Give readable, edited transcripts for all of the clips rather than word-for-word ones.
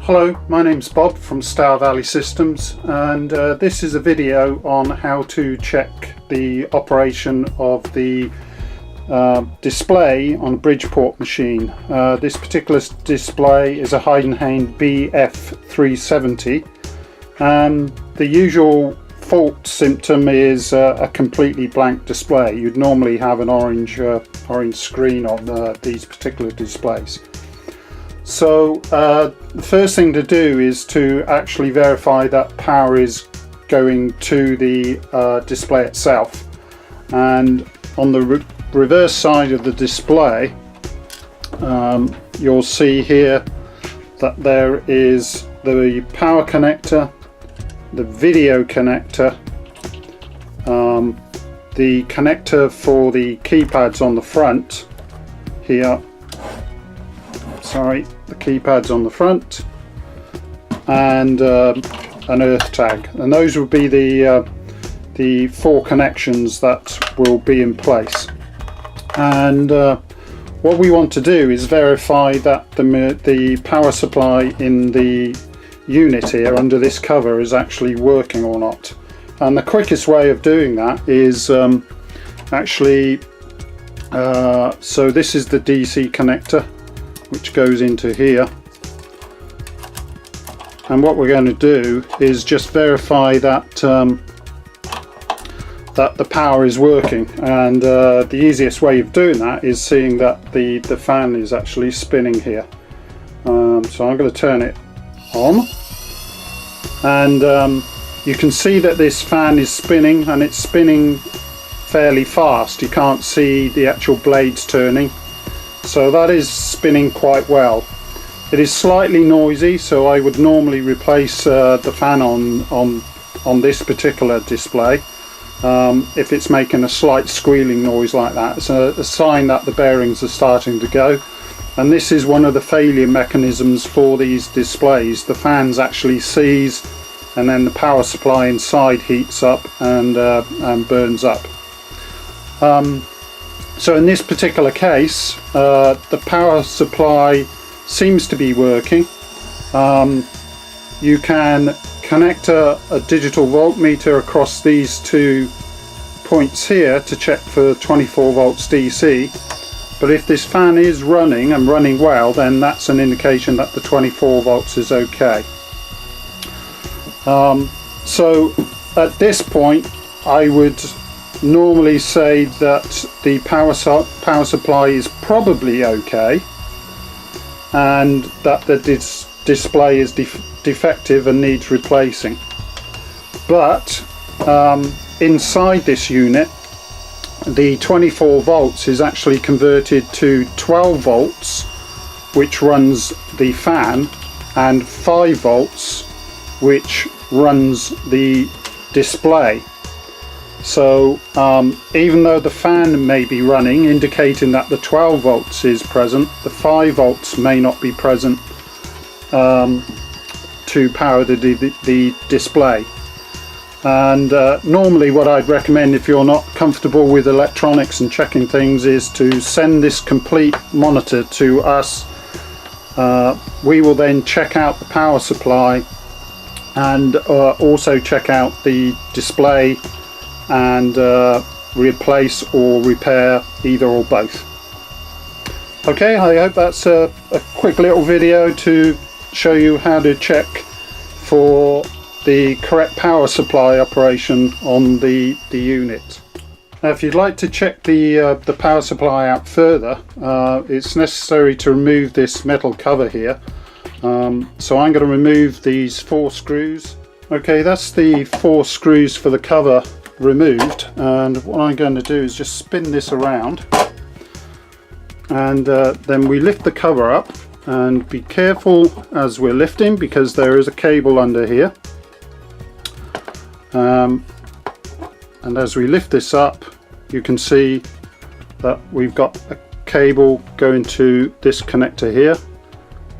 Hello, my name's Bob from Stour Valley Systems, and this is a video on how to check the operation of the display on a Bridgeport machine. This particular display is a Heidenhain BF370, and the usual fault symptom is a completely blank display. You'd normally have an orange screen on these particular displays. So the first thing to do is to actually verify that power is going to the display itself. And on the reverse side of the display, you'll see here that there is the power connector, the video connector, the connector for the keypads on the front here. The keypads on the front, and an earth tag, and those will be the four connections that will be in place. And what we want to do is verify that the power supply in the unit here under this cover is actually working or not. And the quickest way of doing that is so this is the DC connector which goes into here, and what we're going to do is just verify that that the power is working. And the easiest way of doing that is seeing that the fan is actually spinning here. So I'm going to turn it on, and you can see that this fan is spinning, and it's spinning fairly fast. You can't see the actual blades turning. So that is spinning quite well. It is slightly noisy, so I would normally replace the fan on this particular display. If it's making a slight squealing noise like that, it's a sign that the bearings are starting to go. And this is one of the failure mechanisms for these displays. The fans actually seize, and then the power supply inside heats up and burns up. So in this particular case, the power supply seems to be working. You can connect a digital voltmeter across these two points here to check for 24 volts DC. But if this fan is running and running well, then that's an indication that the 24 volts is okay. So at this point, I would normally say that the power supply is probably okay, and that the display is defective and needs replacing. But inside this unit, the 24 volts is actually converted to 12 volts, which runs the fan, and 5 volts, which runs the display. So even though the fan may be running, indicating that the 12 volts is present, the 5 volts may not be present to power the display. And normally what I'd recommend, if you're not comfortable with electronics and checking things, is to send this complete monitor to us. We will then check out the power supply and also check out the display and replace or repair either or both. Okay, I hope that's a quick little video to show you how to check for the correct power supply operation on the unit. Now, if you'd like to check the power supply out further, it's necessary to remove this metal cover here. So I'm going to remove these 4 screws. Okay, that's the 4 screws for the cover removed, and what I'm going to do is just spin this around, and then we lift the cover up, and be careful as we're lifting because there is a cable under here, and as we lift this up you can see that we've got a cable going to this connector here,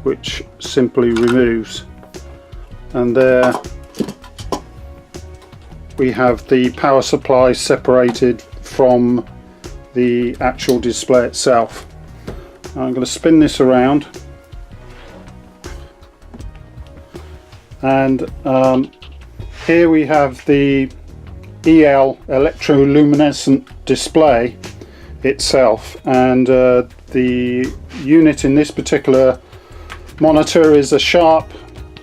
which simply removes, and there we have the power supply separated from the actual display itself. I'm going to spin this around, and here we have the EL electroluminescent display itself, and the unit in this particular monitor is a Sharp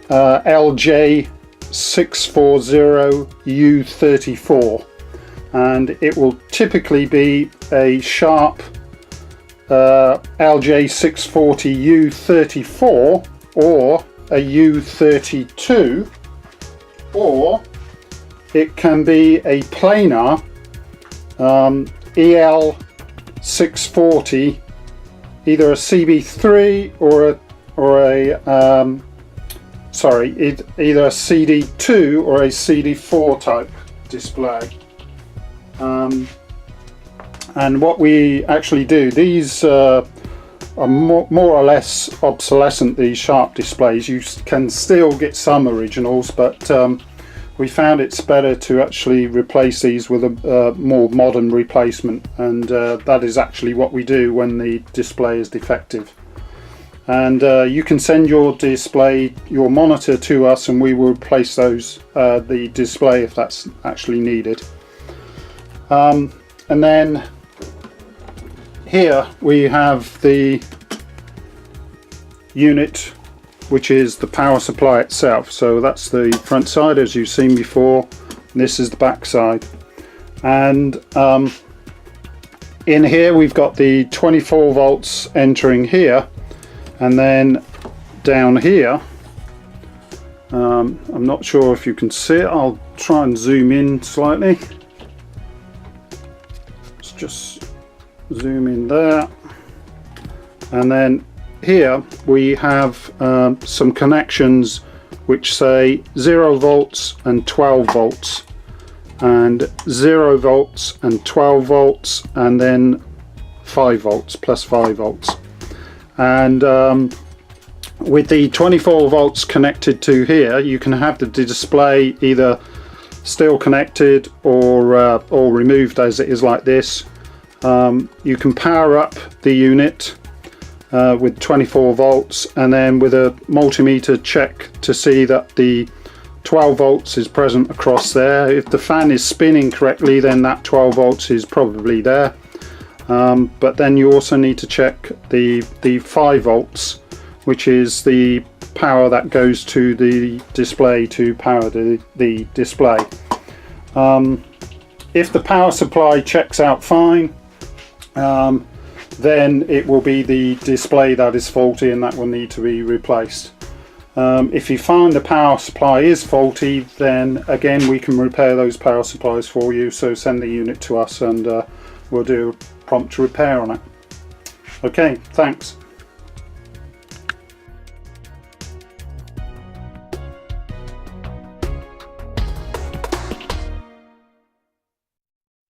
LJ640U34, and it will typically be a Sharp LJ640U34 or a U32, or it can be a planar EL640, either a CB3 or either a CD2 or a CD4 type display. And what we actually do, these are more or less obsolescent, these Sharp displays. You can still get some originals, but we found it's better to actually replace these with a more modern replacement, and that is actually what we do when the display is defective. And you can send your display, your monitor, to us, and we will replace the display if that's actually needed. And then here we have the unit, which is the power supply itself. So that's the front side, as you've seen before, and this is the back side. And in here we've got the 24 volts entering here, and then down here, I'm not sure if you can see it, I'll try and zoom in slightly. Let's just zoom in there, and then here we have some connections which say 0 volts and 12 volts, and 0 volts and 12 volts, and then 5 volts plus 5 volts. And with the 24 volts connected to here, you can have the display either still connected or removed as it is like this. You can power up the unit with 24 volts, and then with a multimeter check to see that the 12 volts is present across there. If the fan is spinning correctly, then that 12 volts is probably there. But then you also need to check the 5 volts, which is the power that goes to the display to power the display. If the power supply checks out fine, then it will be the display that is faulty, and that will need to be replaced. If you find the power supply is faulty, then again we can repair those power supplies for you, so send the unit to us and we'll do a prompt repair on it. Okay, thanks.